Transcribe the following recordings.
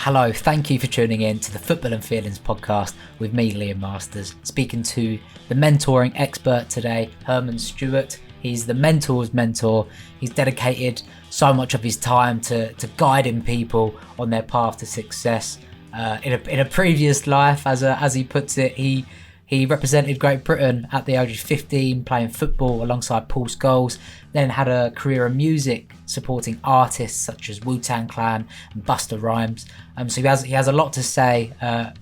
Hello, thank you for tuning in to the Football and Feelings podcast with me, Liam Masters, speaking to the mentoring expert today, Herman Stewart. He's the mentor's mentor. He's dedicated so much of his time to guiding people on their path to success. In a previous life, as he puts it, he represented Great Britain at the age of 15, playing football alongside Paul Scholes, then had a career in music, supporting artists such as Tang and Busta rhymes. So he has a lot to say, and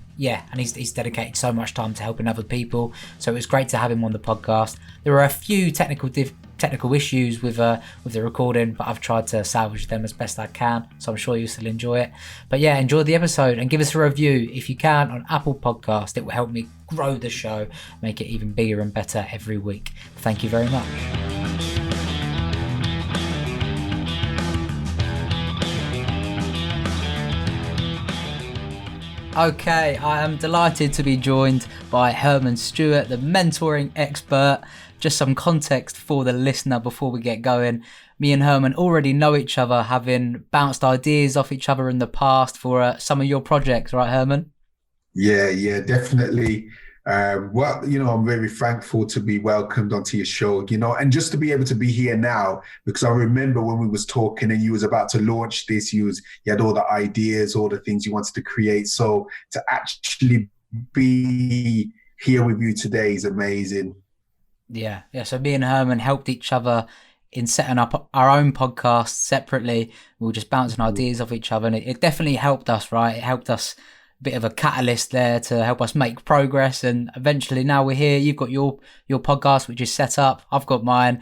he's dedicated so much time to helping other people. So it was great to have him on the podcast. There were a few technical issues with the recording, but I've tried to salvage them as best I can, so I'm sure you'll still enjoy it. But yeah, enjoy the episode and give us a review if you can on Apple Podcast. It will help me grow the show, make it even bigger and better every week. Thank you very much. Okay, I am delighted to be joined by Herman Stewart, the mentoring expert. Just some context for the listener before we get going. Me and Herman already know each other, having bounced ideas off each other in the past for some of your projects, right, Herman? Yeah, definitely. I'm very thankful to be welcomed onto your show, and just to be able to be here now, because I remember when we was talking and you was about to launch this, you had all the ideas, all the things you wanted to create. So to actually be here with you today is amazing. Yeah. So me and Herman helped each other in setting up our own podcast separately. We were just bouncing ideas off each other, and it definitely helped us, right? It helped us, a bit of a catalyst there to help us make progress. And eventually now we're here. You've got your podcast, which is set up. I've got mine.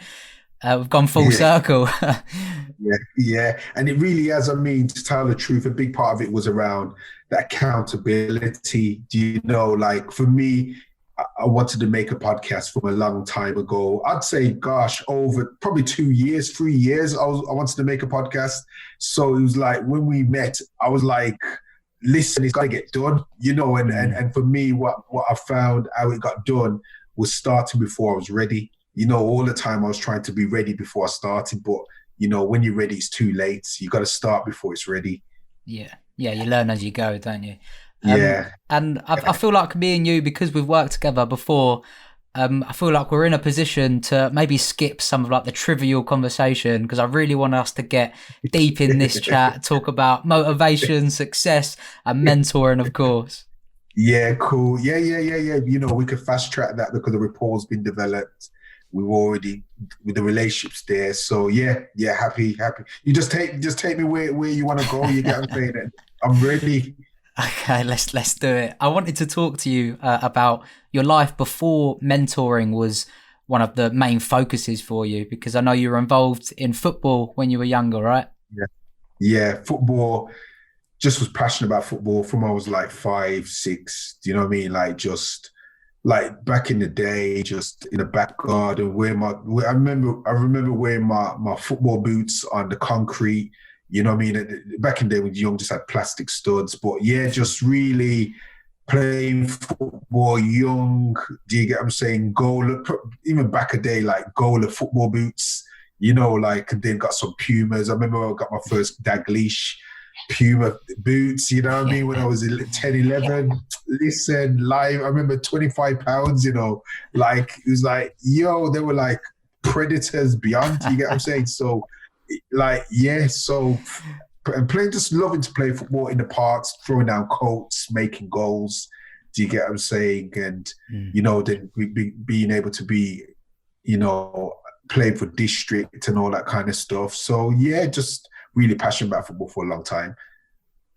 We've gone full circle. Yeah. And it really has, to tell the truth, a big part of it was around that accountability. For me, I wanted to make a podcast from a long time ago. I'd say, over probably 2 years, 3 years, I wanted to make a podcast. So it was like, when we met, I was like, listen, it's got to get done, and for me, what I found, how it got done was starting before I was ready. All the time I was trying to be ready before I started, but, when you're ready, it's too late. You got to start before it's ready. Yeah, you learn as you go, don't you? Yeah. And I feel like me and you, because we've worked together before, I feel like we're in a position to maybe skip some of the trivial conversation, because I really want us to get deep in this chat, talk about motivation, success, and mentoring, of course. Yeah, cool. Yeah. We could fast track that because the rapport's been developed. We've already, with the relationships there. So yeah, happy. You just take me where you want to go. You get what I'm saying? I'm ready. Okay, let's do it. I wanted to talk to you about your life before mentoring was one of the main focuses for you, because I know you were involved in football when you were younger, right? Yeah. Football, just was passionate about football from I was like 5, 6. Do you know what I mean? Just back in the day, just in the back garden, I remember wearing my football boots on the concrete. You know what I mean? Back in the day when young, just had plastic studs. But yeah, just really playing football young. Do you get what I'm saying? Goal, even back a day, goal of football boots, and then got some Pumas. I remember I got my first Daglish Puma boots, you know what I mean? When I was 10, 11. Listen, live, I remember 25 pounds, it was they were like predators beyond, you get what I'm saying? So, and playing, just loving to play football in the parks, throwing down coats, making goals. Do you get what I'm saying? And, then being able to be, playing for district and all that kind of stuff. So, yeah, just really passionate about football for a long time.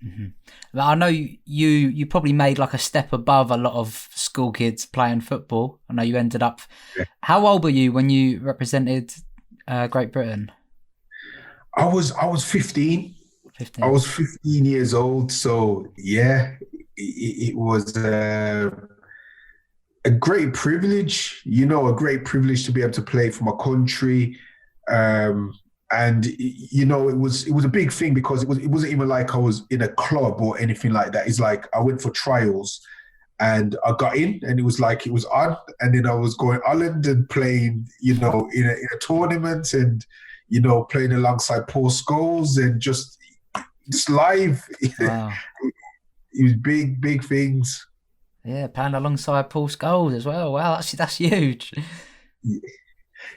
Mm-hmm. I know you probably made a step above a lot of school kids playing football. I know you ended up... Yeah. How old were you when you represented Great Britain? I was 15. 15. I was 15 years old. So yeah, it was a great privilege, a great privilege to be able to play for my country. And it was a big thing, because it wasn't even like I was in a club or anything like that. It's like I went for trials and I got in, and it was on, and then I was going Ireland and playing, in a tournament, and playing alongside Paul Scholes, and just live. Wow. was big things. Yeah, playing alongside Paul Scholes as well. Wow, that's huge.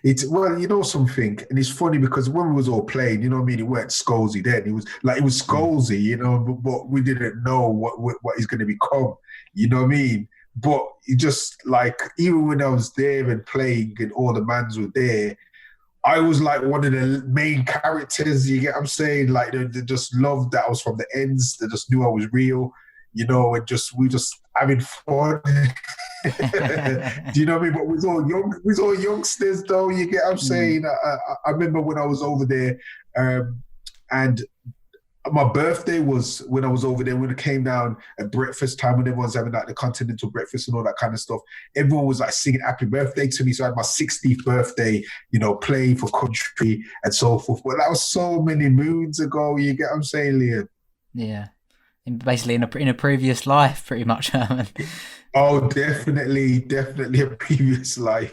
It's well, you know something, and it's funny because when we was all playing, you know what I mean, it weren't Scholesy then. It was Mm. Scholesy, you know, but we didn't know what he's going to become. You know what I mean? But it just like even when I was there and playing, and all the mans were there, I was like one of the main characters. You get what I'm saying? Like they just loved that I was from the ends. They just knew I was real, you know, and we just having fun. Do you know what I mean? But we was all youngsters though. You get what I'm Mm. saying? I remember when I was over there, and my birthday was when I was over there. When it came down at breakfast time, when everyone's having like the continental breakfast and all that kind of stuff, everyone was like singing "Happy Birthday" to me. So I had my 60th birthday, you know, playing for country and so forth. But that was so many moons ago. You get what I'm saying, Liam? Yeah, basically in a previous life, pretty much, Herman. Oh, definitely a previous life.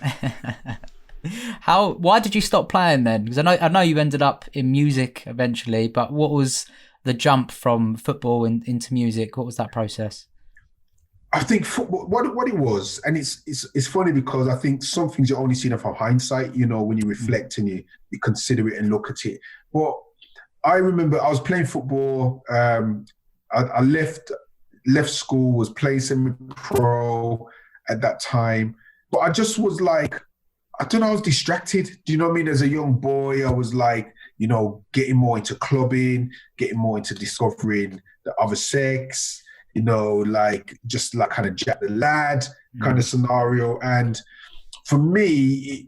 Why did you stop playing then? Because I know you ended up in music eventually, but what was the jump from football into music? What was that process? I think football, what it was, and it's funny because I think some things you only see from hindsight, you know, when you Mm. reflect and you consider it and look at it. But I remember I was playing football. I left school, was playing semi-pro at that time, but I just was like, I don't know, I was distracted. Do you know what I mean? As a young boy, I was like, you know, getting more into clubbing, getting more into discovering the other sex, you know, like just like kind of Jack the Lad kind Mm. of scenario. And for me,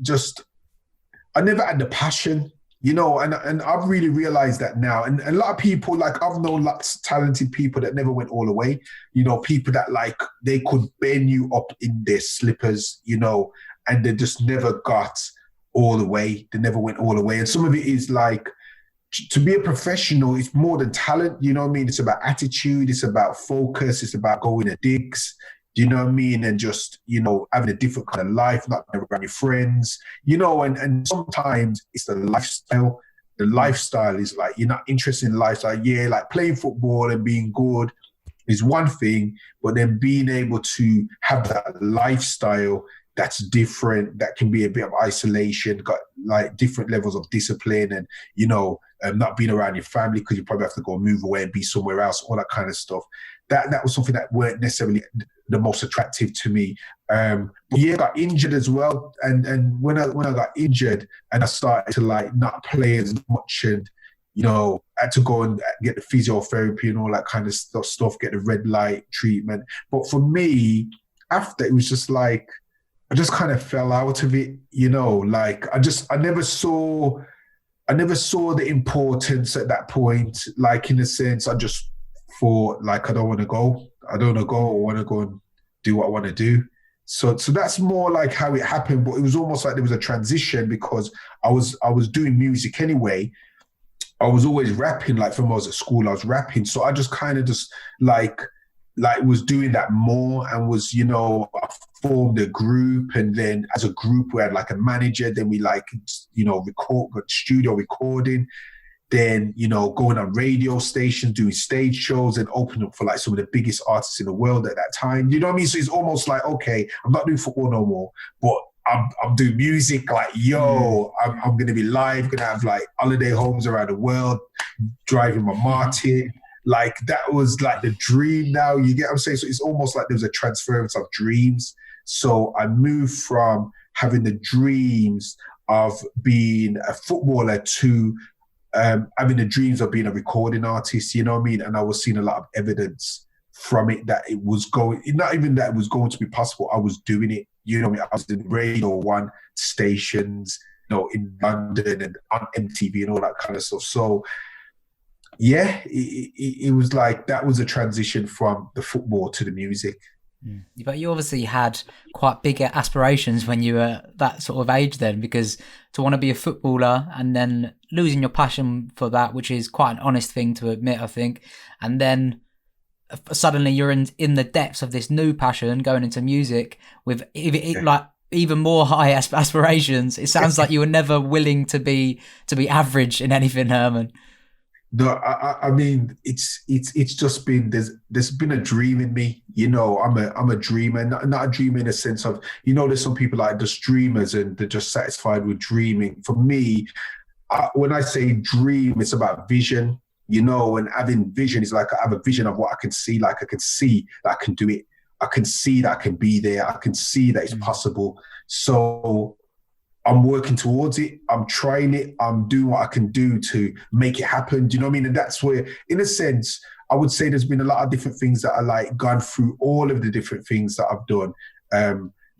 I never had the passion, you know, and I've really realized that now. And a lot of people, like I've known lots of talented people that never went all the way, you know, people that like they could bend you up in their slippers, you know, and they just never got all the way. They never went all the way. And some of it is like to be a professional, it's more than talent, you know what I mean? It's about attitude, it's about focus, it's about going to digs, do you know what I mean? And just, you know, having a different kind of life, not being around your friends, you know, and sometimes it's the lifestyle. The Mm. lifestyle is like, you're not interested in lifestyle. Yeah, like playing football and being good is one thing, but then being able to have that lifestyle that's different, that can be a bit of isolation, got like different levels of discipline and, you know, not being around your family because you probably have to go and move away and be somewhere else, all that kind of stuff. That was something that weren't necessarily the most attractive to me. But yeah, I got injured as well. And when I got injured and I started to like not play as much and, you know, I had to go and get the physiotherapy and all that kind of stuff, get the red light treatment. But for me, after it was just like, I just kind of fell out of it, you know, like I never saw the importance at that point. Like in a sense, I just thought like, I don't want to go. I don't want to go. I want to go and do what I want to do. So that's more like how it happened. But it was almost like there was a transition because I was doing music anyway. I was always rapping, like from when I was at school, I was rapping. So I just kind of just like was doing that more and was, you know, I formed a group. And then as a group, we had like a manager. Then we like, you know, got studio recording. Then, you know, going on radio stations, doing stage shows and opening up for like some of the biggest artists in the world at that time. You know what I mean? So it's almost like, okay, I'm not doing football no more, but I'm doing music. Like, Mm. yo, I'm going to be live, going to have like holiday homes around the world, driving my Martin. Like that was like the dream now. You get what I'm saying? So it's almost like there's a transference of dreams. So I moved from having the dreams of being a footballer to having the dreams of being a recording artist, you know what I mean? And I was seeing a lot of evidence from it that it was going, not even that it was going to be possible, I was doing it. You know what I mean? I was in Radio 1 stations, you know, in London and on MTV and all that kind of stuff. So yeah, it was like that was a transition from the football to the music. Mm. But you obviously had quite big aspirations when you were that sort of age then, because to want to be a footballer and then losing your passion for that, which is quite an honest thing to admit, I think, and then suddenly you're in the depths of this new passion going into music with like even more high aspirations. It sounds like you were never willing to be average in anything, Herman. No, I mean, it's just been there's been a dream in me. I'm a dreamer, not a dreamer in a sense of, there's some people like just dreamers and they're just satisfied with dreaming. For me, when I say dream, it's about vision, and having vision is like I have a vision of what I can see. Like I can see that I can do it. I can see that I can be there. I can see that it's possible. So I'm working towards it. I'm trying it. I'm doing what I can do to make it happen. Do you know what I mean? And that's where, in a sense, I would say there's been a lot of different things that I like gone through all of the different things that I've done.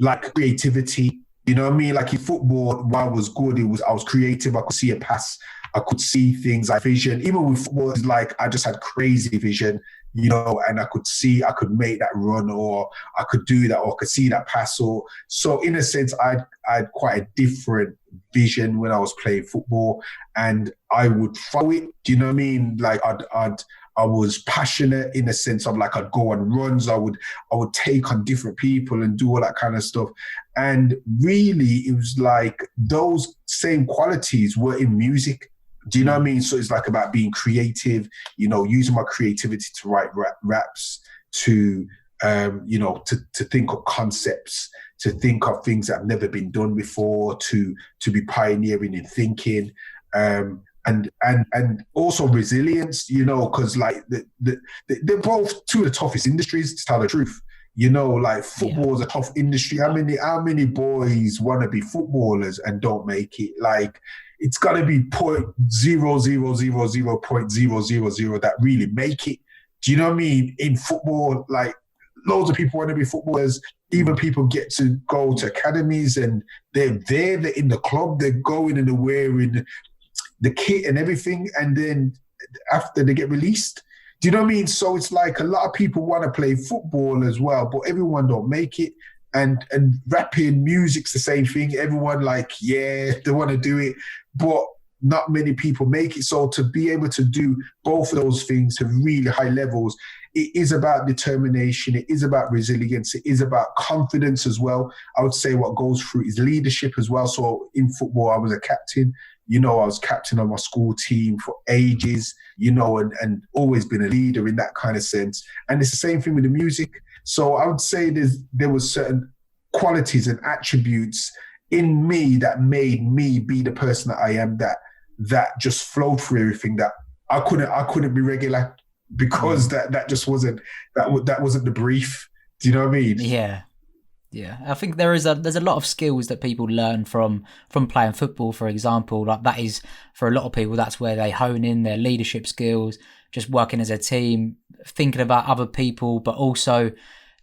Like creativity, you know what I mean? Like in football, while I was good, I was creative. I could see a pass. I could see things. I vision. Even with football, it's like I just had crazy vision, and I could see I could make that run, or I could do that, or I could see that pass. Or so in a sense, I had quite a different vision when I was playing football, and I would follow it. Do you know what I mean? Like I was passionate in the sense of like I'd go on runs, I would take on different people and do all that kind of stuff. And really it was like those same qualities were in music. Do you know what I mean? So it's like about being creative, using my creativity to write raps, to to think of concepts, to think of things that have never been done before, to be pioneering in thinking. And also resilience, because like they're both two of the toughest industries, to tell the truth. Like football is a tough industry. How many boys want to be footballers and don't make it? Like it's got to be 0.0000.000 that really make it. Do you know what I mean? In football, like loads of people want to be footballers. Even people get to go to academies and they're there, they're in the club, they're going and they're wearing the kit and everything, and then after they get released. Do you know what I mean? So it's like a lot of people want to play football as well, but everyone don't make it. And rapping, music's the same thing. Everyone they want to do it, but not many people make it. So to be able to do both of those things to really high levels, it is about determination. It is about resilience. It is about confidence as well. I would say what goes through is leadership as well. So in football, I was a captain. I was captain of my school team for ages, and always been a leader in that kind of sense. And it's the same thing with the music. So I would say there was certain qualities and attributes in me that made me be the person that I am, that just flowed through everything, that I couldn't be regular because that just wasn't the brief. Do you know what I mean? Yeah, I think there's a lot of skills that people learn from playing football, for example. Like that is, for a lot of people, that's where they hone in their leadership skills, just working as a team, thinking about other people, but also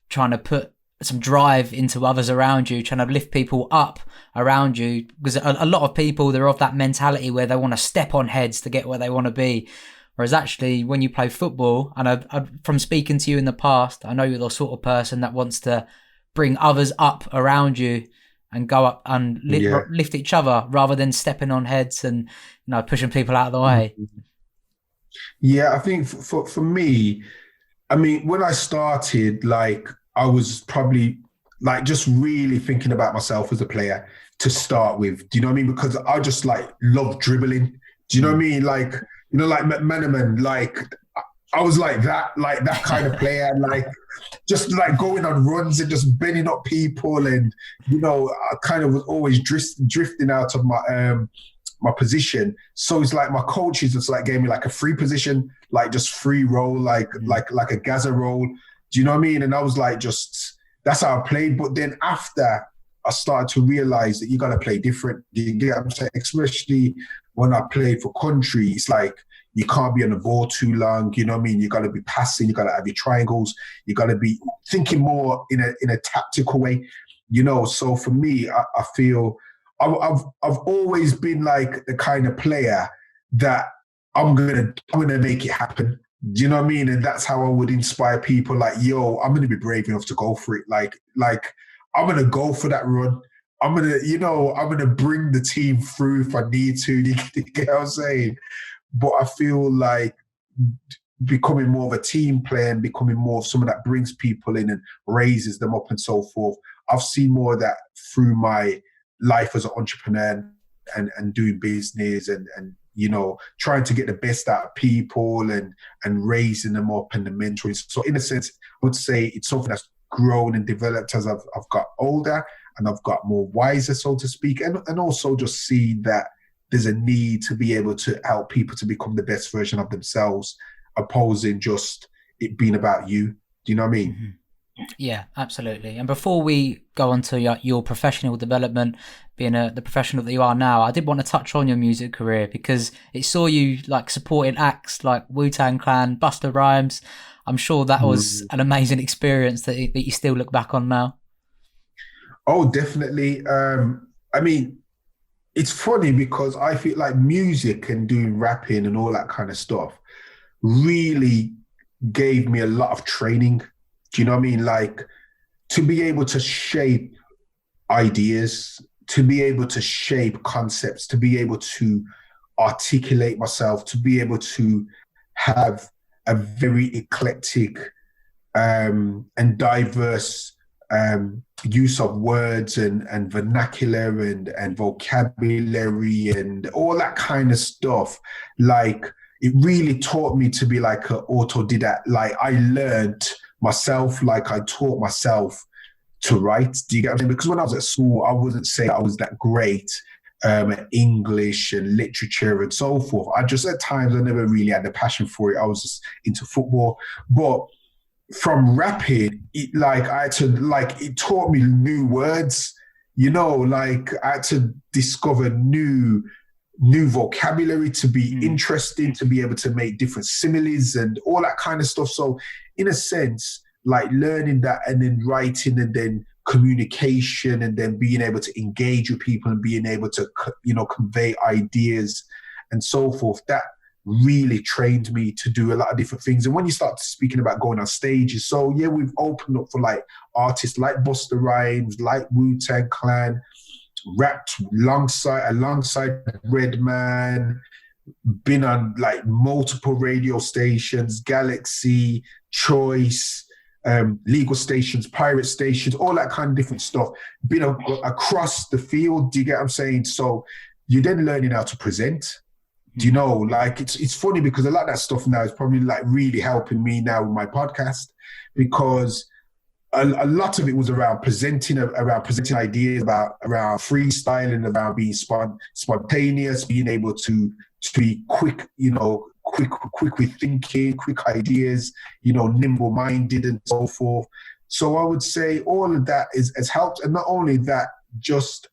trying to put some drive into others around you, trying to lift people up around you. Because a lot of people, they're of that mentality where they want to step on heads to get where they want to be. Whereas actually, when you play football, and I from speaking to you in the past, I know you're the sort of person that wants to bring others up around you and go up and lift each other rather than stepping on heads and pushing people out of the way. Yeah, I think for me, I mean, when I started, like I was probably like just really thinking about myself as a player to start with. Do you know what I mean? Because I just like love dribbling. Do you know what I mean? Like, like McManaman, like I was like that kind of player, like just like going on runs and just bending up people, and I kind of was always drifting out of my position. So it's like my coaches just like gave me like a free position, like just free roll, like a Gaza roll. Do you know what I mean? And I was like, that's how I played. But then after I started to realize that you got to play different. You get what I'm saying? Especially when I played for country, it's like you can't be on the ball too long. You know what I mean? You got to be passing. You got to have your triangles. You got to be thinking more in a tactical way. So for me, I feel I've always been like the kind of player that I'm gonna make it happen. Do you know what I mean? And that's how I would inspire people. Like, yo, I'm gonna be brave enough to go for it. Like I'm gonna go for that run. I'm gonna bring the team through if I need to. You get what I'm saying? But I feel like becoming more of a team player and becoming more of someone that brings people in and raises them up and so forth. I've seen more of that through my life as an entrepreneur and doing business and trying to get the best out of people and raising them up and the mentoring. So in a sense, I would say it's something that's grown and developed as I've got older and I've got more wiser, so to speak, and also just see that there's a need to be able to help people to become the best version of themselves, opposing just it being about you. Do you know what I mean? Mm-hmm. Yeah, absolutely. And before we go on to your professional development, being the professional that you are now, I did want to touch on your music career because it saw you like supporting acts like Wu-Tang Clan, Busta Rhymes. I'm sure that was an amazing experience that you still look back on now. Oh, definitely. I mean, it's funny because I feel like music and doing rapping and all that kind of stuff really gave me a lot of training. Do you know what I mean? Like, to be able to shape ideas, to be able to shape concepts, to be able to articulate myself, to be able to have a very eclectic and diverse use of words and vernacular and vocabulary and all that kind of stuff. Like, it really taught me to be like an autodidact. Like, I learned myself, like I taught myself to write. Do you get what I'm saying? Because when I was at school, I wouldn't say I was that great at English and literature and so forth. I just, at times, I never really had the passion for it. I was just into football. But from rapping, it taught me new words, like I had to discover new vocabulary to be interesting, to be able to make different similes and all that kind of stuff. So in a sense, like learning that and then writing and then communication and then being able to engage with people and being able to, convey ideas and so forth, that really trained me to do a lot of different things. And when you start speaking about going on stages, so yeah, we've opened up for like artists like Busta Rhymes, like Wu-Tang Clan, rapped alongside Redman, been on like multiple radio stations, Galaxy, Choice, legal stations, pirate stations, all that kind of different stuff, been across the field. Do you get what I'm saying? So you're then learning how to present. Do you know, like it's funny because a lot of that stuff now is probably like really helping me now with my podcast, because a lot of it was around presenting ideas, around freestyling, around being spontaneous, being able to be quick, quick with thinking, quick ideas, nimble-minded and so forth. So I would say all of that has helped. And not only that, just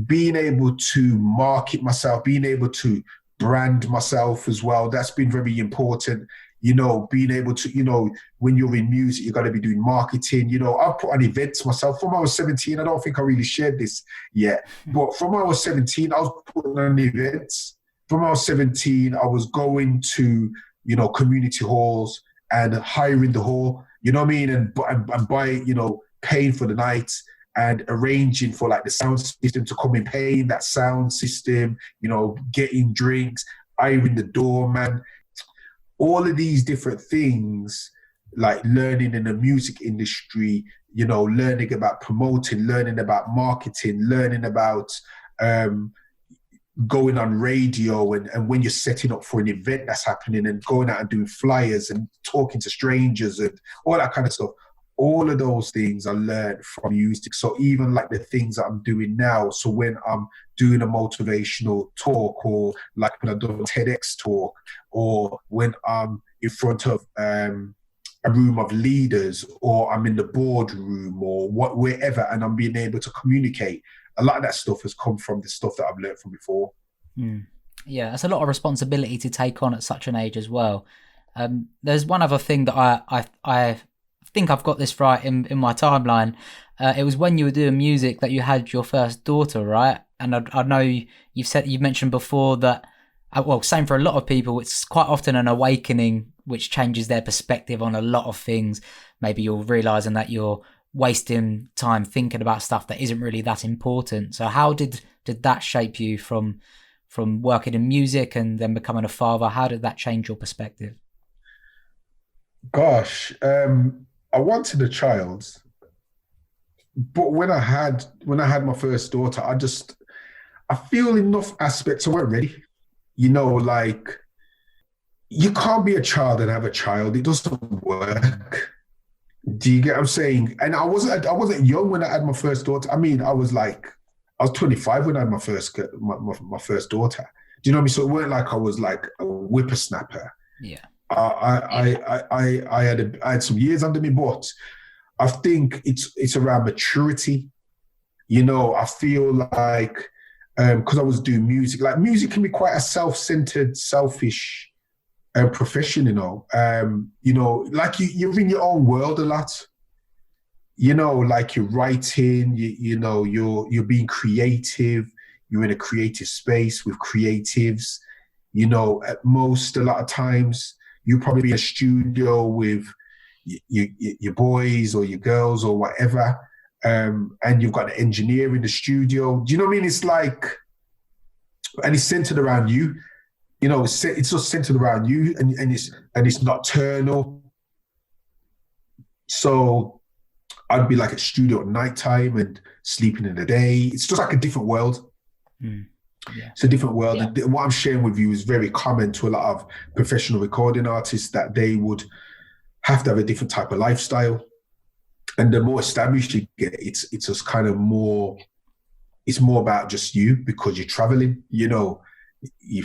being able to market myself, being able to brand myself as well. That's been very important. Being able to, when you're in music, you got to be doing marketing. I've put on events myself from I was 17. I don't think I really shared this yet, but from I was 17, I was putting on events. From I was 17, I was going to, community halls and hiring the hall, you know what I mean? And buying, paying for the nights and arranging for like the sound system to come in, paying that sound system, getting drinks, hiring the doorman. All of these different things, like learning in the music industry, learning about promoting, learning about marketing, learning about going on radio and when you're setting up for an event that's happening and going out and doing flyers and talking to strangers and all that kind of stuff. All of those things I learned from music. So even like the things that I'm doing now, so when I'm doing a motivational talk, or like when I do a TEDx talk, or when I'm in front of a room of leaders, or I'm in the boardroom or wherever, and I'm being able to communicate, a lot of that stuff has come from the stuff that I've learned from before. Yeah, that's a lot of responsibility to take on at such an age as well. There's one other thing that I think I've got this right in my timeline. It was when you were doing music that you had your first daughter, right? And I know you've mentioned before that, well, same for a lot of people, it's quite often an awakening which changes their perspective on a lot of things. Maybe you're realizing that you're wasting time thinking about stuff that isn't really that important. So how did that shape you from working in music and then becoming a father? How did that change your perspective? Gosh, I wanted a child, but when I had my first daughter, I feel enough aspects I weren't ready. like you can't be a child and have a child. It doesn't work. Do you get what I'm saying? And I wasn't young when I had my first daughter. I mean, I was 25 when I had my first daughter. Do you know what I mean? So it weren't like I was like a whippersnapper. Yeah. I had some years under me, but I think it's around maturity. I feel like because I was doing music, like music can be quite a self-centered, selfish profession. Like you're in your own world a lot. Like you're writing, you're being creative. You're in a creative space with creatives. At most, a lot of times, you'll probably be in a studio with your boys or your girls or whatever, and you've got an engineer in the studio. Do you know what I mean? It's like, and it's centered around you. It's just centered around you, and it's nocturnal. So I'd be like at studio at nighttime and sleeping in the day. It's just like a different world. Mm. Yeah. It's a different world. Yeah. What I'm sharing with you is very common to a lot of professional recording artists, that they would have to have a different type of lifestyle. And the more established you get, it's just kind of more, it's more about just you, because you're traveling, your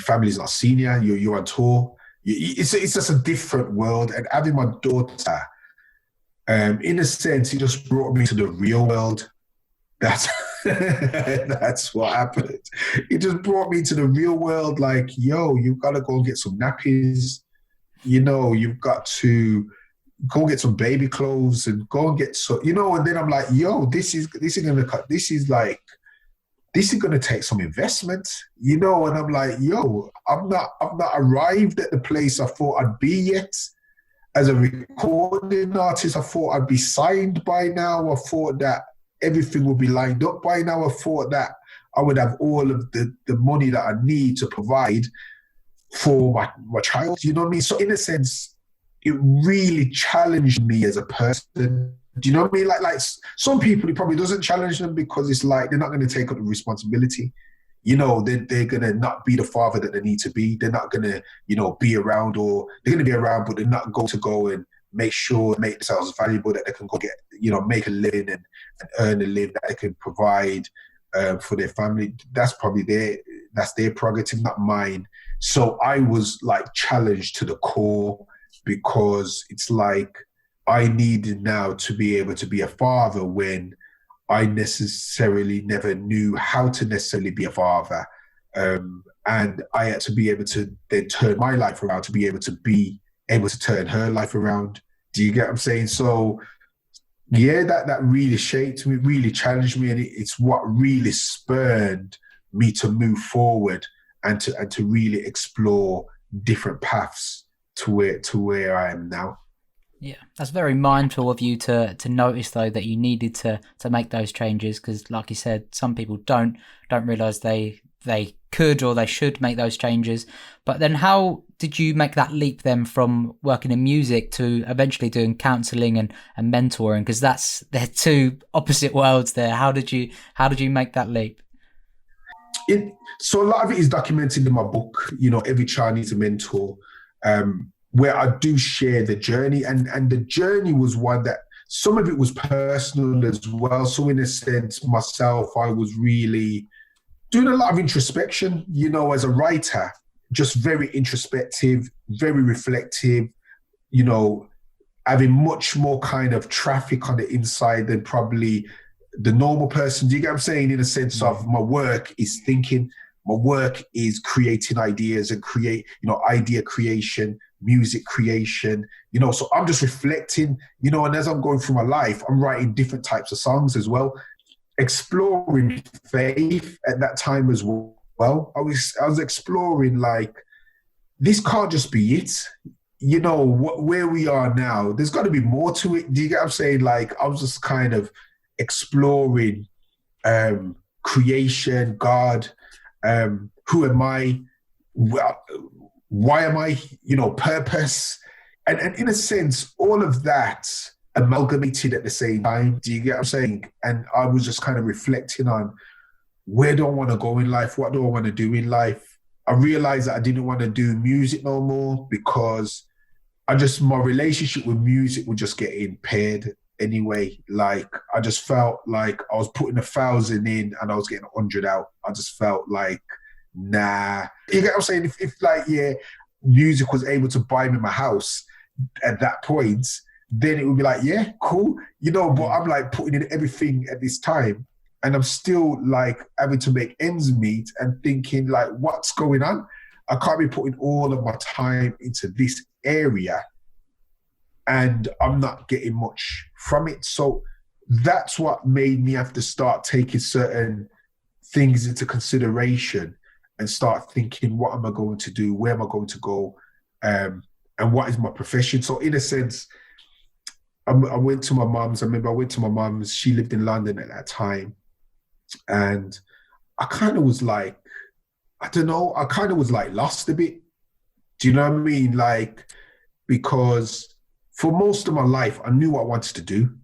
family's not senior, you're on tour. It's just a different world. And having my daughter, in a sense, it just brought me to the real world. That's what happened. It just brought me to the real world. Like, you've got to go and get some nappies. You've got to go get some baby clothes and go and get some. And then I'm like, this is gonna take some investment. And I'm like, I'm not arrived at the place I thought I'd be yet. As a recording artist, I thought I'd be signed by now. I thought that everything would be lined up by now. I thought that I would have all of the money that I need to provide for my child. You know what I mean? So in a sense, it really challenged me as a person. Do you know what I mean? Like some people, it probably doesn't challenge them because it's like they're not going to take up the responsibility. They're going to not be the father that they need to be. They're not going to, be around, or they're going to be around, but they're not going to go and make themselves valuable, that they can go get, make a living and earn a living that they can provide for their family. That's probably that's their prerogative, not mine. So I was like challenged to the core, because it's like I needed now to be able to be a father when I necessarily never knew how to necessarily be a father. And I had to be able to then turn my life around to be able to turn her life around. Do you get what I'm saying? So yeah, that really shaped me, really challenged me, and it's what really spurred me to move forward and to really explore different paths to where I am now. Yeah, that's very mindful of you to notice though that you needed to make those changes, because like you said, some people don't realize they could or they should make those changes. But then how did you make that leap then from working in music to eventually doing counseling and mentoring? Because they're two opposite worlds there. How did you make that leap? So a lot of it is documented in my book, Every Child Needs a Mentor, where I do share the journey. And the journey was one that some of it was personal as well. So in a sense, myself, I was really doing a lot of introspection, as a writer, just very introspective, very reflective, having much more kind of traffic on the inside than probably the normal person. Do you get what I'm saying? In a sense of my work is thinking, my work is creating ideas and idea creation, music creation, so I'm just reflecting, and as I'm going through my life, I'm writing different types of songs as well, exploring faith at that time as well. I was exploring, like, this can't just be it. Where we are now, there's got to be more to it. Do you get what I'm saying? Like, I was just kind of exploring creation, God, who am I? Why am I? Purpose. And in a sense, all of that amalgamated at the same time. Do you get what I'm saying? And I was just kind of reflecting on, where do I want to go in life? What do I want to do in life? I realized that I didn't want to do music no more because my relationship with music would just get impaired anyway. Like, I just felt like I was putting 1,000 in and I was getting 100 out. I just felt like, nah. You get what I'm saying? If like, yeah, music was able to buy me my house at that point, then it would be like, yeah, cool. You know, but I'm like putting in everything at this time and I'm still like having to make ends meet and thinking like, what's going on? I can't be putting all of my time into this area and I'm not getting much from it. So that's what made me have to start taking certain things into consideration and start thinking, what am I going to do? Where am I going to go? And what is my profession? So in a sense, I went to my mum's. I remember I went to my mum's. She lived in London at that time. And I kind of was like, I don't know, I kind of was like lost a bit. Do you know what I mean? Like, because for most of my life, I knew what I wanted to do.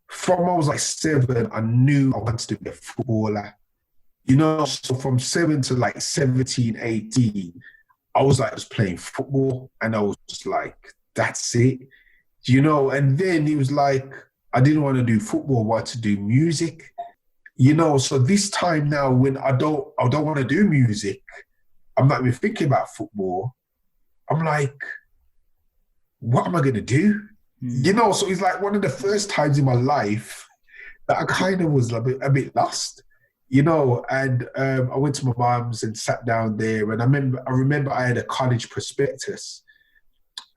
From I was like 7, I knew I wanted to be a footballer. You know, so from 7 to like 17, 18, I was like just playing football and I was just like, that's it. You know, and then it was like, I didn't want to do football, I wanted to do music. You know, so this time now when I don't want to do music, I'm not even thinking about football. I'm like, what am I going to do? You know, so it's like one of the first times in my life that I kind of was a bit lost, you know, and I went to my mum's and sat down there and I remember I had a college prospectus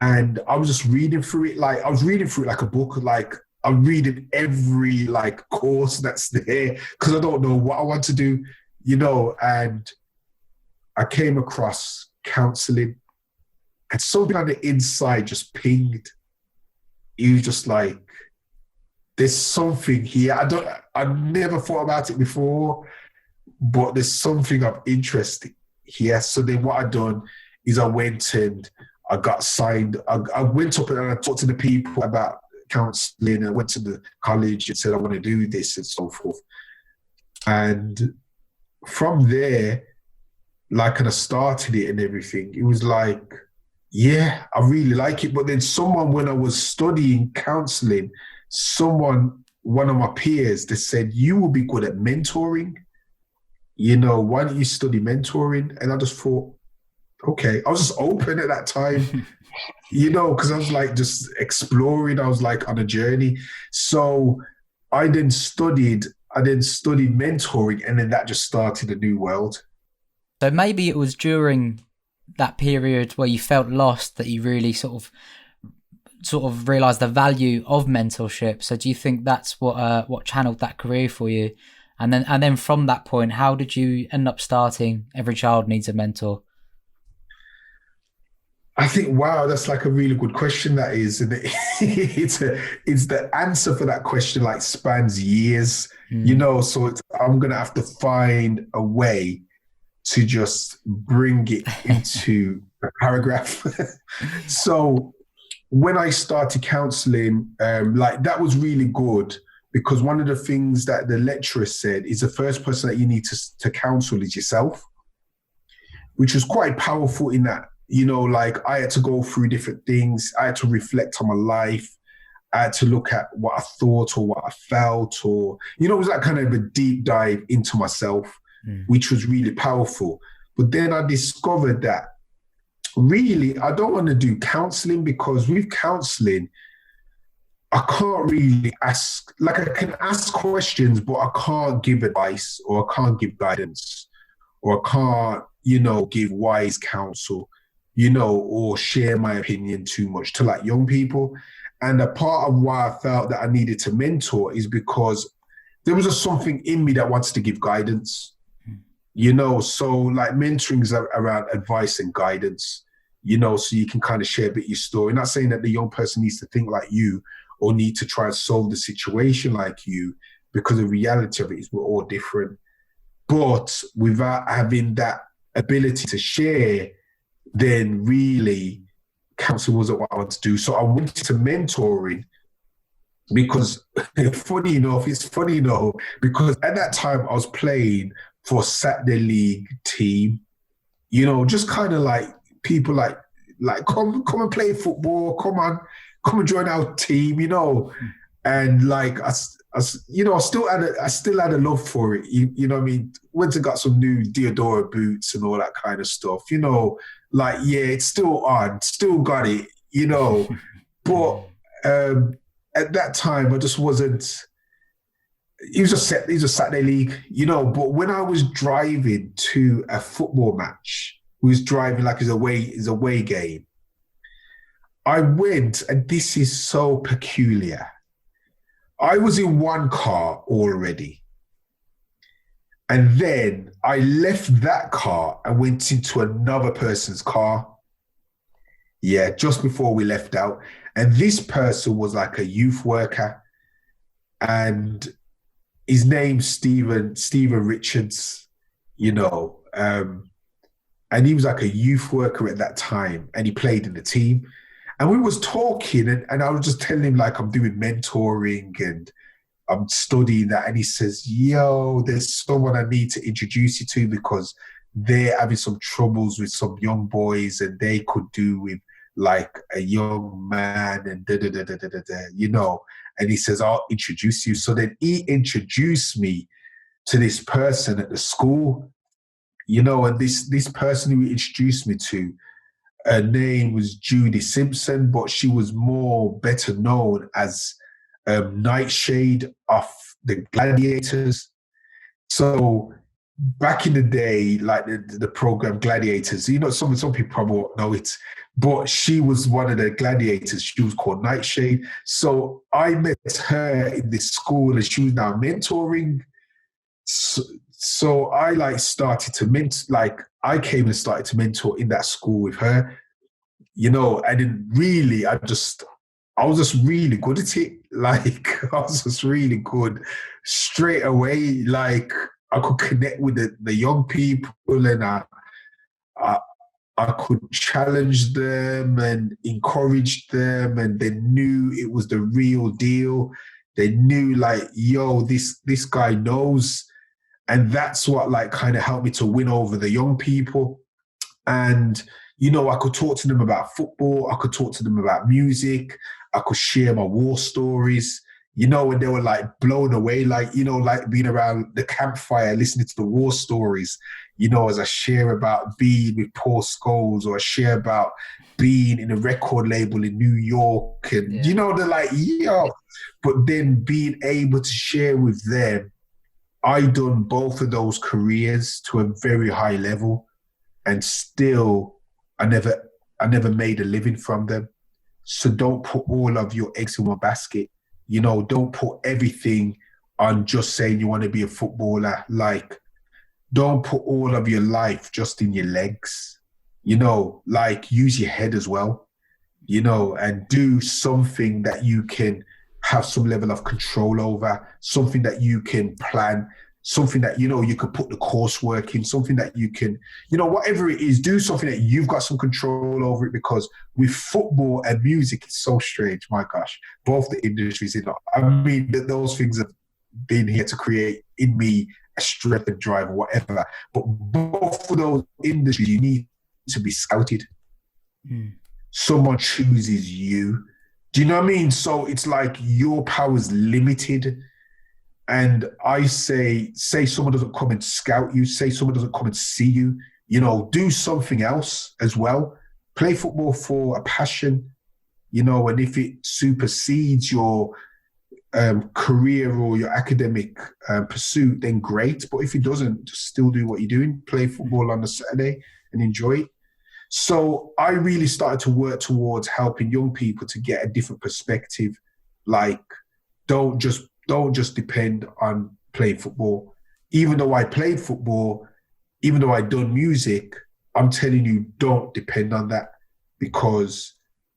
and I was just reading through it. Like I was reading through it like a book, like I'm reading every like course that's there because I don't know what I want to do, you know, and I came across counseling and something on the inside just pinged. You just like, there's something here. I never thought about it before, but there's something of interest here. So then what I done is I went and I got signed. I went up and I talked to the people about counseling. I went to the college and said, I want to do this and so forth. And from there, like, and I started it and everything, it was like, yeah, I really like it. But then someone, when I was studying counseling, one of my peers, they said, you will be good at mentoring. You know, why don't you study mentoring? And I just thought, okay. I was just open at that time, you know, because I was like just exploring. I was like on a journey. So I then studied mentoring, and then that just started a new world. So maybe it was during that period where you felt lost that you really sort of realized the value of mentorship. So do you think that's what channeled that career for you? And then from that point, how did you end up starting Every Child Needs a Mentor? I think, wow, that's like a really good question. That is, and it's the answer for that question like spans years, you know. So I'm gonna have to find a way to just bring it into a paragraph. So when I started counseling, like that was really good because one of the things that the lecturer said is the first person that you need to counsel is yourself, which was quite powerful in that, you know, like I had to go through different things. I had to reflect on my life. I had to look at what I thought or what I felt, or, you know, it was like kind of a deep dive into myself, which was really powerful. But then I discovered that really, I don't want to do counseling because with counseling, I can't really ask, like I can ask questions, but I can't give advice or I can't give guidance or I can't, you know, give wise counsel, you know, or share my opinion too much to like young people. And a part of why I felt that I needed to mentor is because there was just something in me that wants to give guidance. You know, so like mentoring is around advice and guidance, you know, so you can kind of share a bit of your story. Not saying that the young person needs to think like you or need to try and solve the situation like you, because the reality of it is we're all different. But without having that ability to share, then really counseling wasn't what I wanted to do. So I went to mentoring because it's funny enough, because at that time I was playing for Saturday League team, just kind of like people like come and play football, come and join our team, and like I still had a love for it. You know what I mean? Went and got some new Diodora boots and all that kind of stuff. Like it's still on, still got it. But at that time I just wasn't. It was a Saturday league, But when I was driving to a football match, we was driving like it's a away game. I went, and this is so peculiar. I was in one car already. And then I left that car and went into another person's car. Yeah, just before we left out. And this person was like a youth worker. And his name's Stephen Richards, and he was like a youth worker at that time, and he played in the team. And we was talking, and I was just telling him, like, I'm doing mentoring and I'm studying that. And he says, yo, there's someone I need to introduce you to because they're having some troubles with some young boys and they could do with like a young man and And he says, I'll introduce you. So then he introduced me to this person at the school, and this person who he introduced me to, her name was Judy Simpson, but she was better known as Nightshade of the Gladiators. So back in the day, like the program Gladiators, some people probably won't know it, but she was one of the gladiators. She was called Nightshade. So I met her in this school, and she was now mentoring. So I started to I came and started to mentor in that school with her, and then really I was just really good at it. Like I was just really good straight away. Like I could connect with the young people, and I could challenge them and encourage them, and they knew it was the real deal. They knew this guy knows. And that's what kind of helped me to win over the young people. And, I could talk to them about football. I could talk to them about music. I could share my war stories, and they were blown away, being around the campfire, listening to the war stories, as I share about being with Paul Scholes, or I share about being in a record label in New York. And, they're like, yo. But then being able to share with them, I done both of those careers to a very high level, and still I never made a living from them. So don't put all of your eggs in one basket. Don't put everything on just saying you want to be a footballer. Don't put all of your life just in your legs. Use your head as well, and do something that you can have some level of control over, something that you can plan, something that, you could put the coursework in, something that you can, whatever it is, do something that you've got some control over it. Because with football and music, it's so strange, my gosh, both the industries, those things have been here to create in me a strength and drive or whatever. But both of those industries, you need to be scouted. Someone chooses you. Do you know what I mean? So it's like your power is limited. And I say someone doesn't come and scout you, say someone doesn't come and see you, do something else as well. Play football for a passion, and if it supersedes your career or your academic pursuit, then great. But if it doesn't, just still do what you're doing. Play football on a Saturday and enjoy it. So I really started to work towards helping young people to get a different perspective. Don't just depend on playing football. Even though I played football, even though I done music, I'm telling you, don't depend on that, because,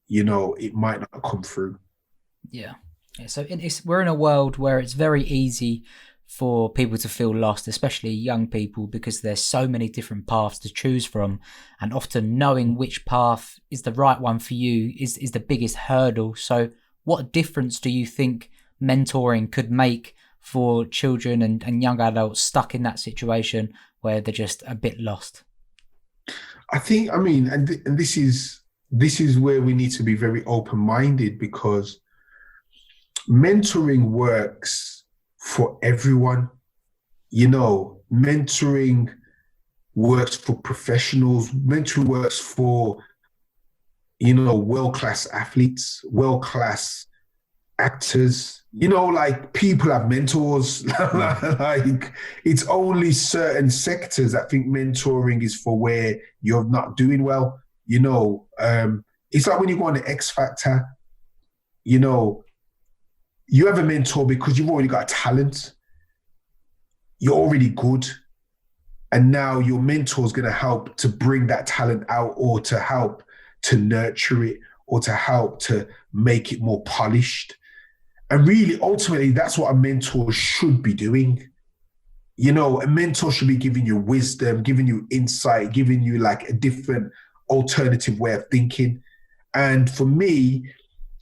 it might not come through. Yeah. So we're in a world where it's very easy for people to feel lost, especially young people, because there's so many different paths to choose from, and often knowing which path is the right one for you is the biggest hurdle. So what difference do you think mentoring could make for children and young adults stuck in that situation where they're just a bit lost? I think, I mean, and this is where we need to be very open-minded, because mentoring works for everyone. Mentoring works for professionals. Mentoring works for, world-class athletes, world-class actors. Like, people have mentors. Like, it's only certain sectors that think mentoring is for where you're not doing well. It's like when you go on the X Factor, you have a mentor because you've already got a talent. You're already good. And now your mentor is going to help to bring that talent out, or to help to nurture it, or to help to make it more polished. And really, ultimately, that's what a mentor should be doing. A mentor should be giving you wisdom, giving you insight, giving you like a different alternative way of thinking. And for me,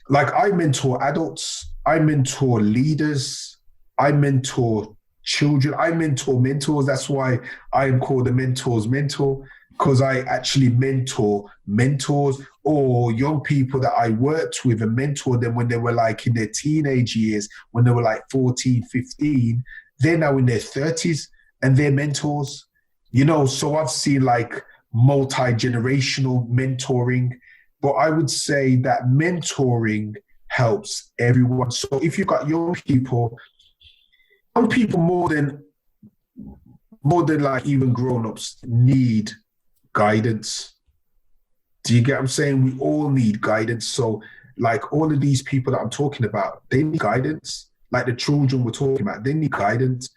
like, I mentor adults, I mentor leaders, I mentor children, I mentor mentors. That's why I am called the mentor's mentor, because I actually mentor mentors or young people that I worked with and mentored them when they were like in their teenage years, when they were like 14, 15. They're now in their 30s and they're mentors. So I've seen like multi-generational mentoring, but I would say that mentoring helps everyone. So if you've got young people more than like even grown-ups need guidance. Do you get what I'm saying? We all need guidance. So like all of these people that I'm talking about, they need guidance. Like the children we're talking about, they need guidance.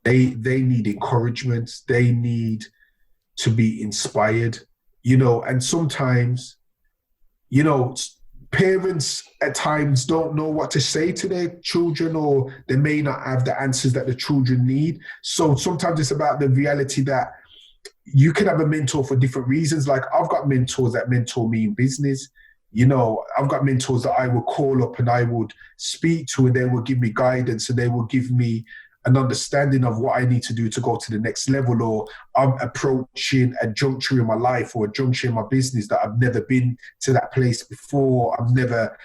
They need encouragement. They need to be inspired, and sometimes, parents at times don't know what to say to their children, or they may not have the answers that the children need. So sometimes it's about the reality that you can have a mentor for different reasons. Like, I've got mentors that mentor me in business. I've got mentors that I will call up and I would speak to, and they will give me guidance, and they will give me an understanding of what I need to do to go to the next level, or I'm approaching a juncture in my life or a juncture in my business that I've never been to that place before. I've never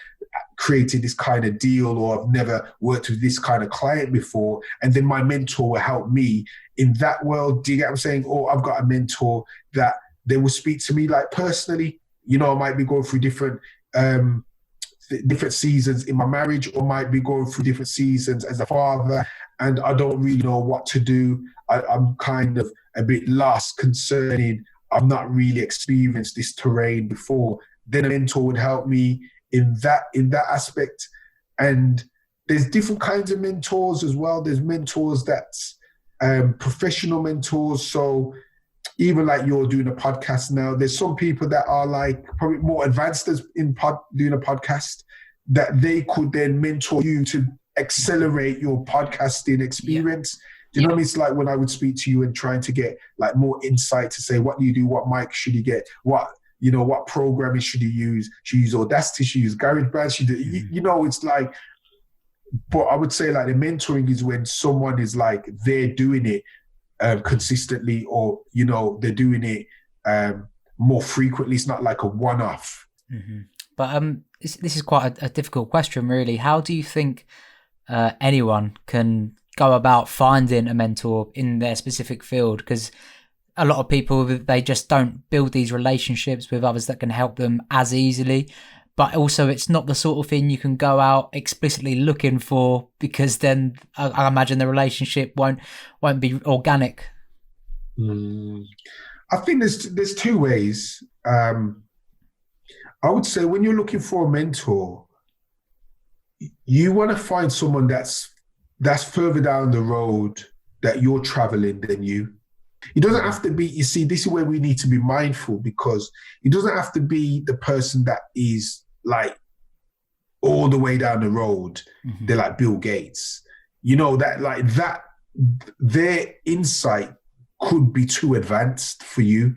created this kind of deal, or I've never worked with this kind of client before. And then my mentor will help me in that world. Do you get what I'm saying? Or I've got a mentor that they will speak to me like personally. I might be going through different seasons in my marriage, or might be going through different seasons as a father, and I don't really know what to do. I'm kind of a bit lost concerning, I've not really experienced this terrain before. Then a mentor would help me in that aspect. And there's different kinds of mentors as well. There's mentors that's professional mentors. So even like you're doing a podcast now, there's some people that are like probably more advanced in doing a podcast, that they could then mentor you to accelerate your podcasting experience. Do you know what I mean? It's like when I would speak to you and trying to get like more insight to say, what do you do? What mic should you get? What programming should you use? Should you use Audacity? Should you use GarageBand? Should you, it's like, but I would say like the mentoring is when someone is like, they're doing it consistently, or, they're doing it more frequently. It's not like a one-off. Mm-hmm. But this is quite a difficult question, really. How do you think anyone can go about finding a mentor in their specific field? Because a lot of people, they just don't build these relationships with others that can help them as easily. But also, it's not the sort of thing you can go out explicitly looking for, because then I imagine the relationship won't be organic. I think there's two ways. I would say when you're looking for a mentor, you want to find someone that's further down the road that you're traveling than you. It doesn't have to be, you see, this is where we need to be mindful, because it doesn't have to be the person that is like all the way down the road. Mm-hmm. They're like Bill Gates. That their insight could be too advanced for you.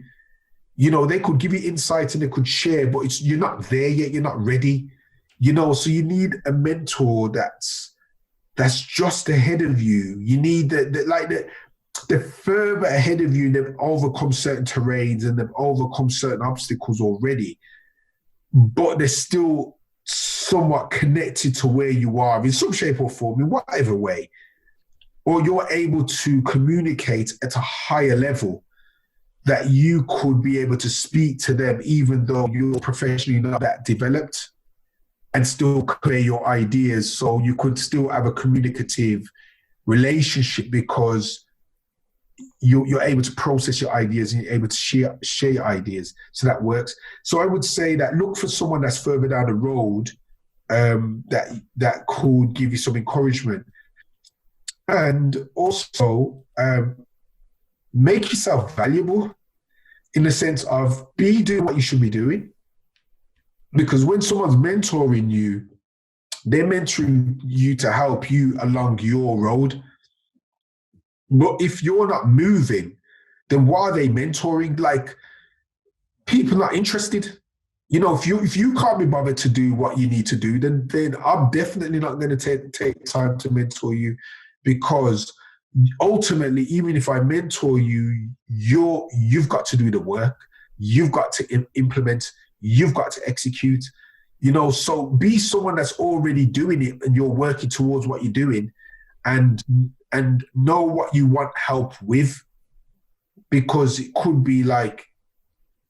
They could give you insight and they could share, but you're not there yet. You're not ready. So you need a mentor that's just ahead of you. You need they're further ahead of you and they've overcome certain terrains and they've overcome certain obstacles already, but they're still somewhat connected to where you are in some shape or form, in whatever way, or you're able to communicate at a higher level that you could be able to speak to them even though you're professionally not that developed and still convey your ideas, so you could still have a communicative relationship because you're able to process your ideas and you're able to share ideas. So that works. So I would say that look for someone that's further down the road that could give you some encouragement. And also make yourself valuable in the sense of be doing what you should be doing. Because when someone's mentoring you, they're mentoring you to help you along your road. But if you're not moving, then why are they mentoring? Like, people not interested. You know, if you can't be bothered to do what you need to do, then I'm definitely not going to take time to mentor you, because ultimately, even if I mentor you, you've got to do the work. You've got to implement. You've got to execute. You know, so be someone that's already doing it and you're working towards what you're doing, and know what you want help with, because it could be like,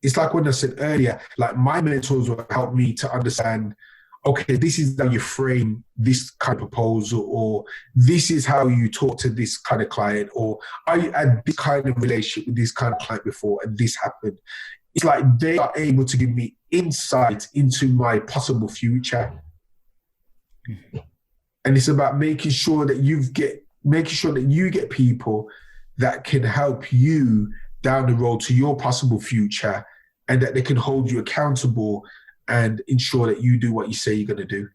it's like when I said earlier, like my mentors will help me to understand, okay, this is how you frame this kind of proposal, or this is how you talk to this kind of client, or I had this kind of relationship with this kind of client before and this happened. It's like they are able to give me insight into my possible future. And it's about making sure that you get people that can help you down the road to your possible future, and that they can hold you accountable and ensure that you do what you say you're going to do.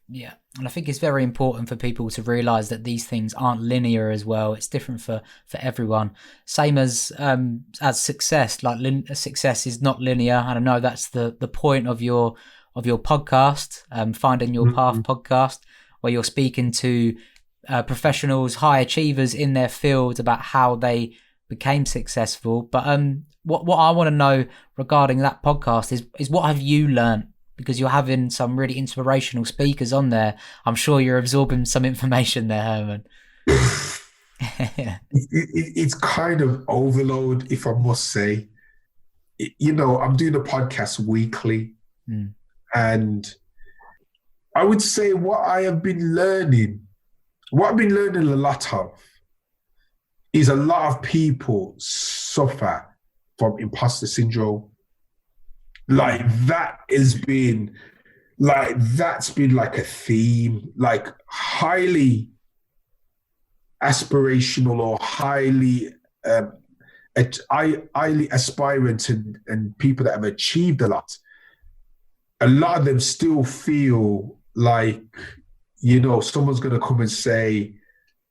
Yeah. And I think it's very important for people to realize that these things aren't linear as well. It's different for everyone. Same as success. Like success is not linear. And I know that's the point of your podcast, Finding Your Path podcast, where you're speaking to professionals, high achievers in their field about how they became successful. But what I want to know regarding that podcast is what have you learned? Because you're having some really inspirational speakers on there. I'm sure you're absorbing some information there, Herman. It's kind of overload, if I must say. You know, I'm doing a podcast weekly, and I would say what I've been learning a lot of is a lot of people suffer from imposter syndrome. Like that's been like a theme, like highly aspirational or highly aspirant and people that have achieved a lot of them still feel like, you know, someone's going to come and say,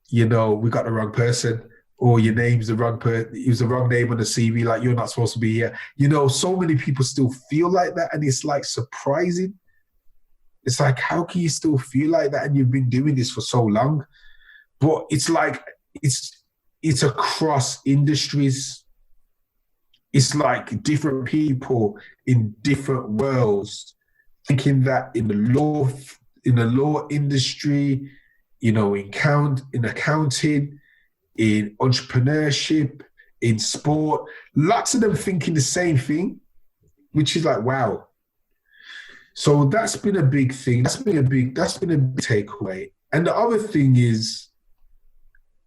you know, we got the wrong person, or your name's the wrong person, it was the wrong name on the CV, like you're not supposed to be here. You know, so many people still feel like that, and it's like surprising. It's like, how can you still feel like that and you've been doing this for so long? But it's like, it's across industries. It's like different people in different worlds thinking that in the law industry, you know, in accounting, in entrepreneurship, in sport, lots of them thinking the same thing, which is like, wow. So that's been a big thing. That's been a big takeaway. And the other thing is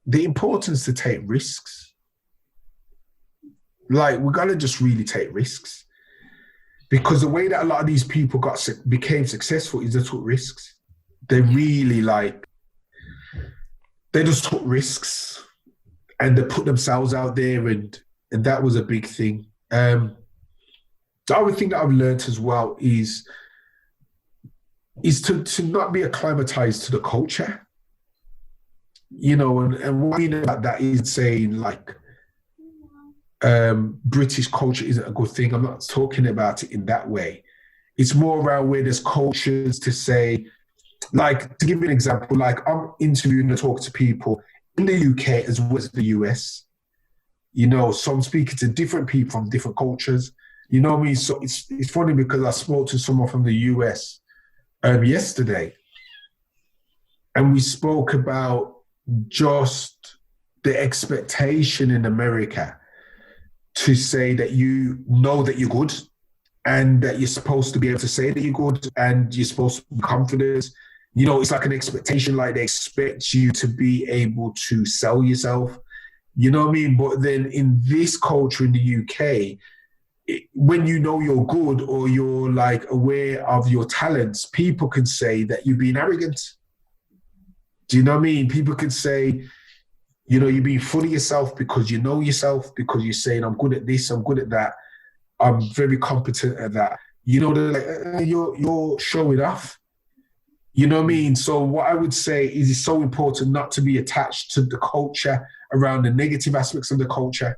the importance to take risks. Like, we gotta just really take risks, because the way that a lot of these people became successful is they took risks. They really they just took risks. And they put themselves out there, and that was a big thing. The other thing that I've learned as well is to not be acclimatized to the culture. You know, and what I mean about that is saying, like, British culture isn't a good thing. I'm not talking about it in that way. It's more around where there's cultures to say, like, to give you an example, like I'm interviewing and talking to people in the UK as well as the US. So I'm speaking to different people from different cultures. You know what I mean? So it's funny because I spoke to someone from the US yesterday, and we spoke about just the expectation in America to say that you know that you're good and that you're supposed to be able to say that you're good and you're supposed to be confident. It's like an expectation, like they expect you to be able to sell yourself. You know what I mean? But then in this culture in the UK, when you know you're good or you're like aware of your talents, people can say that you're being arrogant. Do you know what I mean? People can say, you're being full of yourself because you know yourself, because you're saying, I'm good at this, I'm good at that, I'm very competent at that. They're like, you're showing off. You know what I mean? So what I would say is it's so important not to be attached to the culture around the negative aspects of the culture.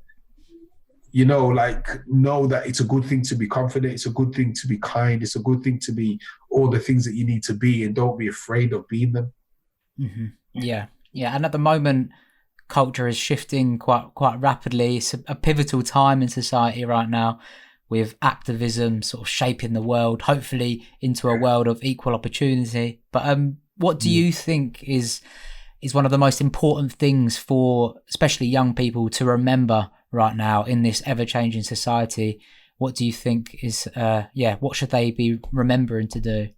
Know that it's a good thing to be confident. It's a good thing to be kind. It's a good thing to be all the things that you need to be, and don't be afraid of being them. Mm-hmm. Yeah. And at the moment, culture is shifting quite rapidly. It's a pivotal time in society right now, with activism sort of shaping the world, hopefully into a world of equal opportunity. But what do you think is one of the most important things for especially young people to remember right now in this ever-changing society? What do you think is what should they be remembering to do?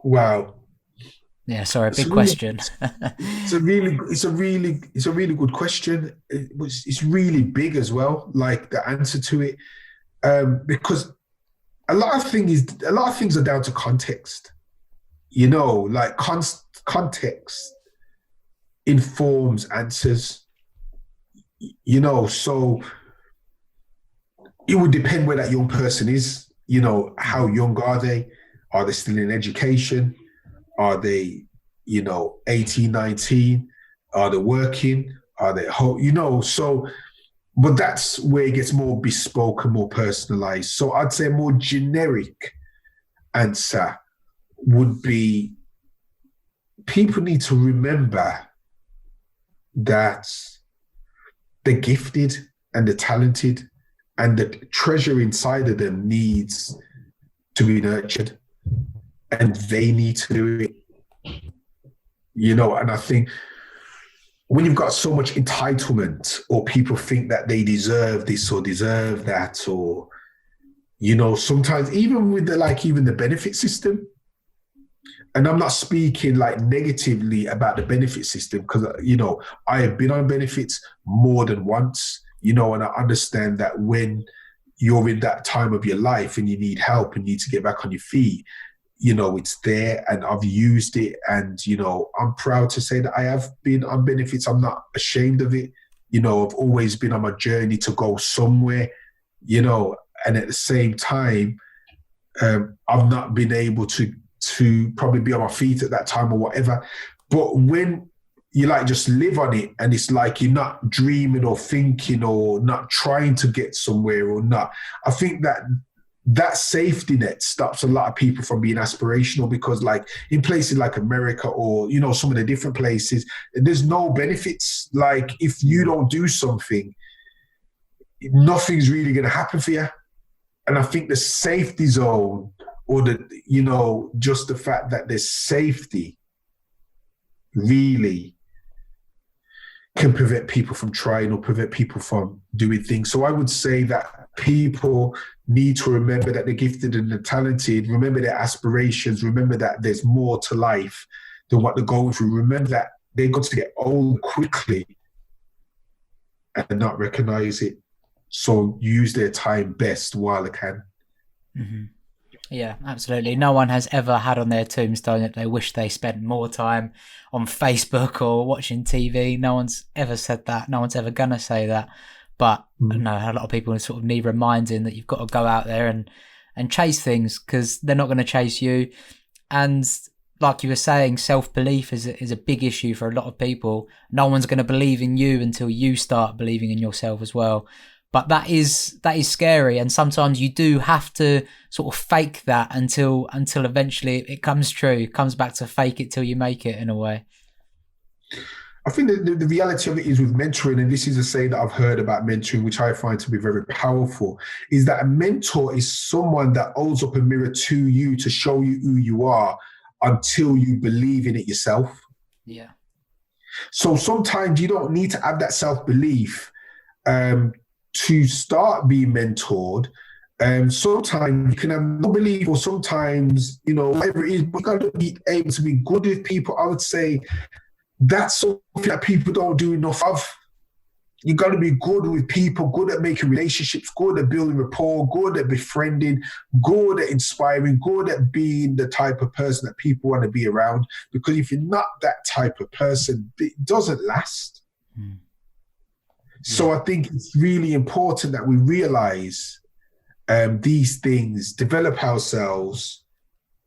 Wow. Yeah, sorry, big question. It's a really good question. It's really big as well, like the answer to it, because a lot of things are down to context. Like context informs answers. So it would depend where that young person is. How young are they? Are they still in education? Are they, 18, 19? Are they working? Are they home? So, but that's where it gets more bespoke and more personalized. So I'd say a more generic answer would be people need to remember that they're gifted and they're talented, and the treasure inside of them needs to be nurtured, and they need to do it. And I think when you've got so much entitlement, or people think that they deserve this or deserve that, or, sometimes even with even the benefit system, and I'm not speaking negatively about the benefit system, because, I have been on benefits more than once, and I understand that when you're in that time of your life and you need help and you need to get back on your feet, it's there, and I've used it. And, I'm proud to say that I have been on benefits. I'm not ashamed of it. I've always been on my journey to go somewhere, and at the same time, I've not been able to probably be on my feet at that time or whatever. But when you just live on it, and it's like you're not dreaming or thinking or not trying to get somewhere or not, I think that safety net stops a lot of people from being aspirational, because in places like America or, some of the different places, there's no benefits. If you don't do something, nothing's really going to happen for you. And I think the safety zone, or just the fact that there's safety, really can prevent people from trying or prevent people from doing things. So I would say that people need to remember that they're gifted and they're talented, remember their aspirations, remember that there's more to life than what they're going through. Remember that they're going to get old quickly and not recognize it. So use their time best while they can. Mm-hmm. Yeah, absolutely. No one has ever had on their tombstone that they wish they spent more time on Facebook or watching TV. No one's ever said that. No one's ever going to say that. But no, a lot of people sort of need reminding that you've got to go out there and chase things, because they're not going to chase you. And like you were saying, self-belief is a big issue for a lot of people. No one's going to believe in you until you start believing in yourself as well. But that is scary, and sometimes you do have to sort of fake that until eventually it comes true. It comes back to fake it till you make it, in a way. I think the reality of it is with mentoring, and this is a saying that I've heard about mentoring, which I find to be very powerful, is that a mentor is someone that holds up a mirror to you to show you who you are until you believe in it yourself. Yeah. So sometimes you don't need to have that self-belief to start being mentored. Sometimes you can have no belief, or sometimes, whatever it is, but you got to be able to be good with people. I would say that's something that people don't do enough of. You got to be good with people, good at making relationships, good at building rapport, good at befriending, good at inspiring, good at being the type of person that people want to be around. Because if you're not that type of person, it doesn't last. Mm. So I think it's really important that we realize these things, develop ourselves,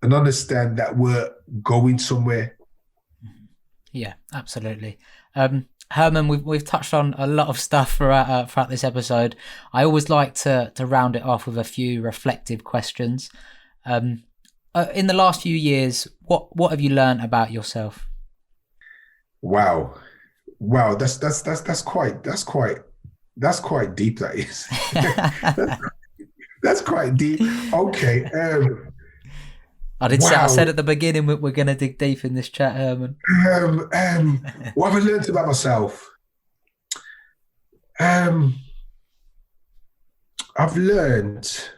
and understand that we're going somewhere. Yeah, absolutely. Herman, we've touched on a lot of stuff throughout this episode. I always like to round it off with a few reflective questions. In the last few years, what have you learned about yourself? Wow, that's quite deep. That is. That's quite deep. Okay. I said at the beginning we're going to dig deep in this chat, Herman. What have I learned about myself? I've learned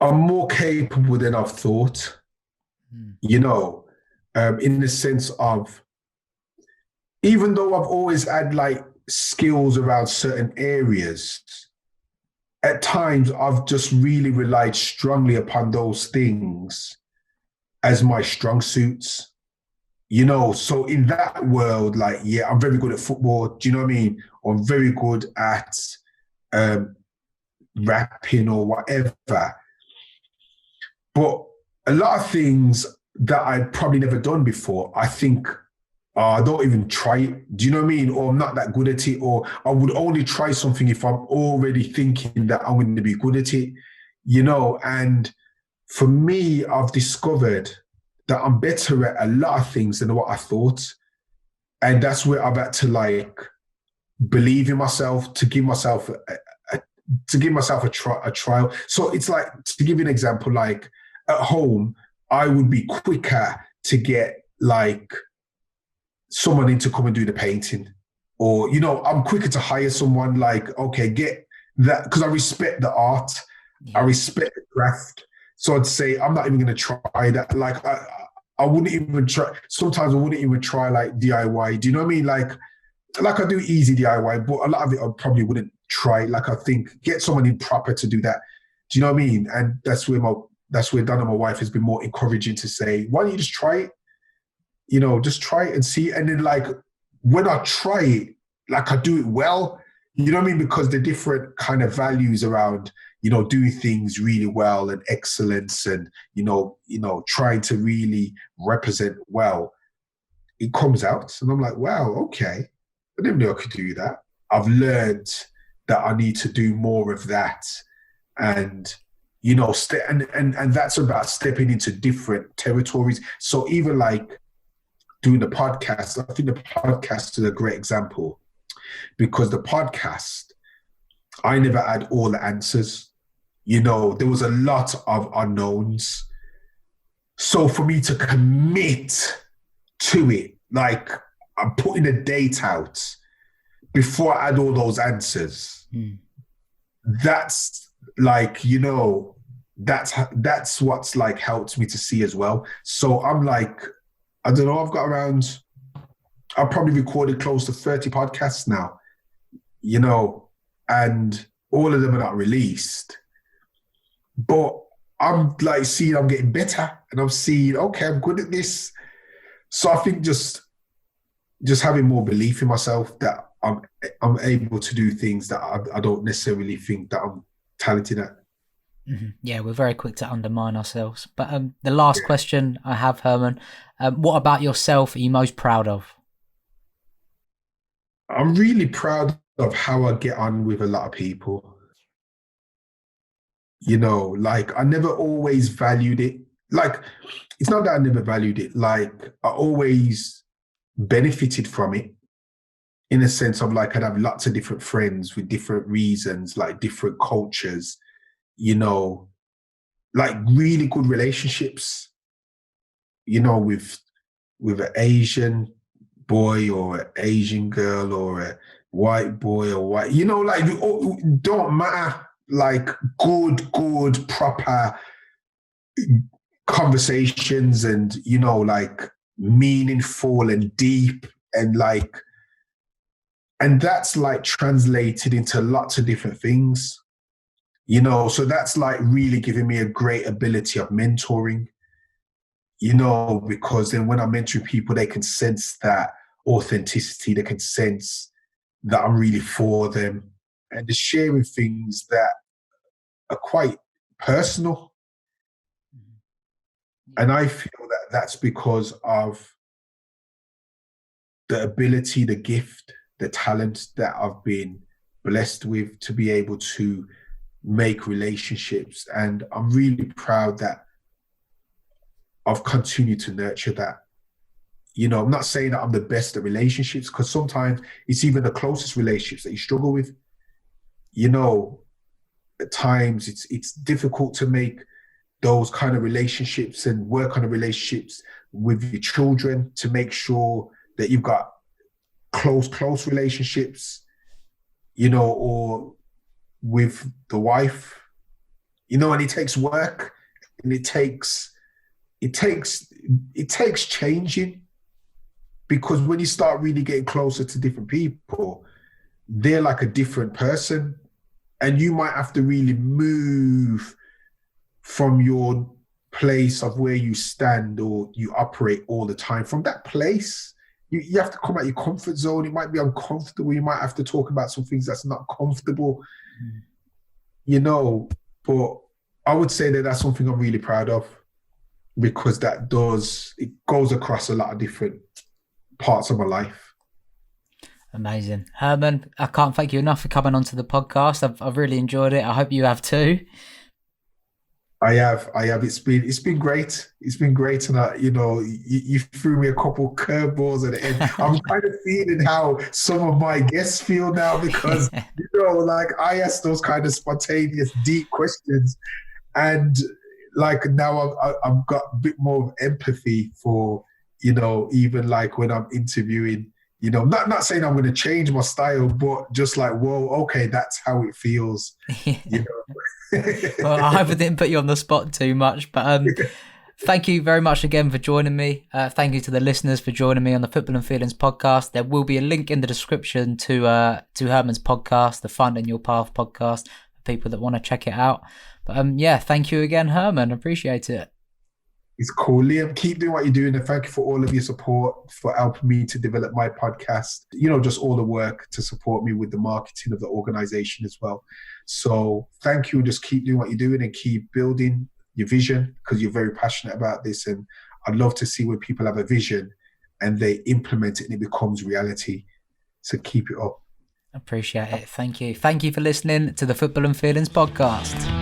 I'm more capable than I've thought. In the sense of, even though I've always had like skills around certain areas, at times I've just really relied strongly upon those things as my strong suits, so in that world, I'm very good at football. Do you know what I mean? I'm very good at rapping or whatever. But a lot of things that I'd probably never done before, I think I don't even try it. Do you know what I mean? Or I'm not that good at it, or I would only try something if I'm already thinking that I'm going to be good at it, and for me, I've discovered that I'm better at a lot of things than what I thought. And that's where I've had to believe in myself, to give myself a trial. So it's like, to give you an example, at home, I would be quicker to get someone in to come and do the painting. Or, I'm quicker to hire someone okay, get that, because I respect the art. Yeah. I respect the craft. So I'd say I'm not even going to try that. I wouldn't even try. Sometimes I wouldn't even try DIY. Do you know what I mean? Like I do easy DIY, but a lot of it I probably wouldn't try. I think get someone in proper to do that. Do you know what I mean? And that's where Donna, my wife, has been more encouraging to say, why don't you just try it? Just try it and see. And then when I try it, I do it well. You know what I mean? Because the different kind of values around, doing things really well and excellence and, trying to really represent well, it comes out. And I'm like, wow, okay. I didn't know I could do that. I've learned that I need to do more of that. And, and that's about stepping into different territories. So even doing the podcast, I think the podcast is a great example, because the podcast, I never had all the answers. There was a lot of unknowns. So for me to commit to it, I'm putting a date out before I had all those answers. That's that's what's helped me to see as well. So I'm I don't know, I've probably recorded close to 30 podcasts now, and all of them are not released. But I'm seeing I'm getting better, and I'm seeing, okay, I'm good at this. So I think just having more belief in myself that I'm able to do things that I don't necessarily think that I'm talented at. Mm-hmm. Yeah, we're very quick to undermine ourselves. But the last question I have, Herman, what about yourself are you most proud of? I'm really proud of how I get on with a lot of people. I never always valued it. It's not that I never valued it. I always benefited from it. in a sense of like I'd have lots of different friends with different reasons, like different cultures, you know, like really good relationships, you know, with an Asian boy or an Asian girl or a white boy or white, you know, like don't matter, like good, proper conversations and, you know, like meaningful and deep and like, and that's like translated into lots of different things, you know, so that's like really giving me a great ability of mentoring, you know, because then when I'm mentoring people, they can sense that authenticity, they can sense that I'm really for them and the sharing things that are quite personal. And I feel that that's because of the ability, the gift, the talent that I've been blessed with to be able to make relationships. And I'm really proud that I've continued to nurture that. You know, I'm not saying that I'm the best at relationships because sometimes it's even the closest relationships that you struggle with. You know, at times it's difficult to make those kind of relationships and work on the relationships with your children to make sure that you've got close relationships, you know, or with the wife, you know, and it takes work and it takes changing because when you start really getting closer to different people, they're like a different person and you might have to really move from your place of where you stand or you operate all the time. From that place, you have to come out your comfort zone. It might be uncomfortable. You might have to talk about some things that's not comfortable, you know, but I would say that that's something I'm really proud of because it goes across a lot of different parts of my life. Amazing. Herman, I can't thank you enough for coming onto the podcast. I've really enjoyed it. I hope you have too. I have. It's been great. It's been great, and you know, you threw me a couple curveballs at the end. I'm kind of feeling how some of my guests feel now because you know, like I ask those kind of spontaneous, deep questions, and like now I've got a bit more of empathy for, you know, even like when I'm interviewing. You know, not saying I'm going to change my style, but just like, whoa, okay, that's how it feels. You know. Well, I hope I didn't put you on the spot too much, but thank you very much again for joining me. Thank you to the listeners for joining me on the Football and Feelings podcast. There will be a link in the description to Herman's podcast, the Finding Your Path podcast, for people that want to check it out. But yeah, thank you again, Herman. Appreciate it. It's cool. Liam, keep doing what you're doing and thank you for all of your support, for helping me to develop my podcast, you know, just all the work to support me with the marketing of the organization as well. So thank you. Just keep doing what you're doing and keep building your vision because you're very passionate about this. And I'd love to see when people have a vision and they implement it and it becomes reality. So keep it up. Appreciate it. Thank you. Thank you for listening to the Football and Feelings podcast.